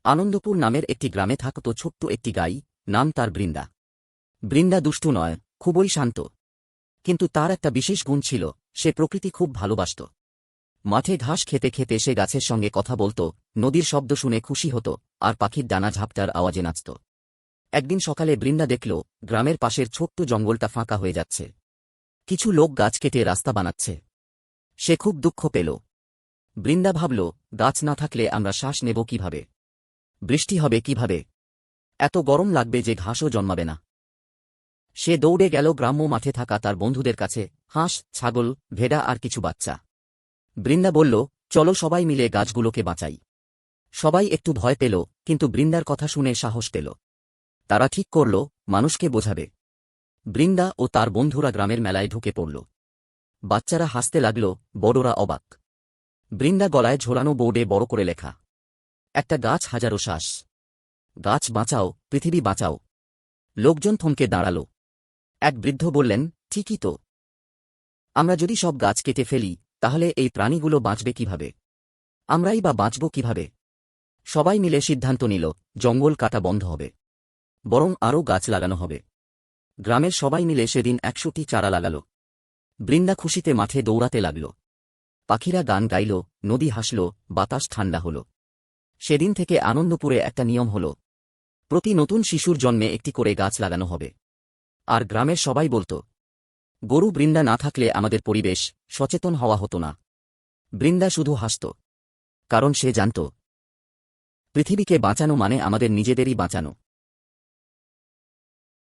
আনন্দপুর নামের একটি গ্রামে থাকত ছোট্ট একটি গাই, নাম তার বৃন্দা। বৃন্দা দুষ্টু নয়, খুবই শান্ত। কিন্তু তার একটা বিশেষ গুণ ছিল, সে প্রকৃতি খুব ভালোবাসত। মাঠে ঘাস খেতে খেতে সে গাছের সঙ্গে কথা বলত, নদীর শব্দ শুনে খুশি হতো, আর পাখির ডানা ঝাপটার আওয়াজে নাচত। একদিন সকালে বৃন্দা দেখল, গ্রামের পাশের ছোট্ট জঙ্গলটা ফাঁকা হয়ে যাচ্ছে। কিছু লোক গাছ কেটে রাস্তা বানাচ্ছে। সে খুব দুঃখ পেল। বৃন্দা ভাবল, গাছ না থাকলে আমরা শ্বাস নেব কিভাবে? বৃষ্টি হবে কিভাবে? এত গরম লাগবে যে ঘাসও জন্মাবে না। সে দৌড়ে গেল গ্রাম্য মাঠে থাকা তার বন্ধুদের কাছে, হাঁস, ছাগল, ভেড়া আর কিছু বাচ্চা। বৃন্দা বলল, চলো সবাই মিলে গাছগুলোকে বাঁচাই। সবাই একটু ভয় পেল, কিন্তু বৃন্দার কথা শুনে সাহস পেল। তারা ঠিক করল, মানুষকে বোঝাবে। বৃন্দা ও তার বন্ধুরা গ্রামের মেলায় ঢুকে পড়ল। বাচ্চারা হাসতে লাগল, বড়রা অবাক। বৃন্দা গলায় ঝোলানো বোর্ডে বড় করে লেখা, একটা গাছ হাজারো শ্বাস। গাছ বাঁচাও, পৃথিবী বাঁচাও। লোকজন থমকে দাঁড়াল। এক বৃদ্ধ বললেন, ঠিকই তো। আমরা যদি সব গাছ কেটে ফেলি, তাহলে এই প্রাণীগুলো বাঁচবে কিভাবে? আমরাই বা বাঁচব কিভাবে? সবাই মিলে সিদ্ধান্ত নিল, জঙ্গল কাটা বন্ধ হবে, বরং আরও গাছ লাগানো হবে। গ্রামের সবাই মিলে সেদিন 100টি চারা লাগাল। বৃন্দা খুশিতে মাঠে দৌড়াতে লাগল। পাখিরা গান গাইল, নদী হাসল, বাতাস ঠান্ডা হল। সেদিন থেকে আনন্দপুরে একটা নিয়ম হল, প্রতি নতুন শিশুর জন্মে একটি করে গাছ লাগানো হবে। আর গ্রামের সবাই বলত, গরু বৃন্দা না থাকলে আমাদের পরিবেশ সচেতন হওয়া হতো না। বৃন্দা শুধু হাসত, কারণ সে জানত, পৃথিবীকে বাঁচানো মানে আমাদের নিজেদেরই বাঁচানো।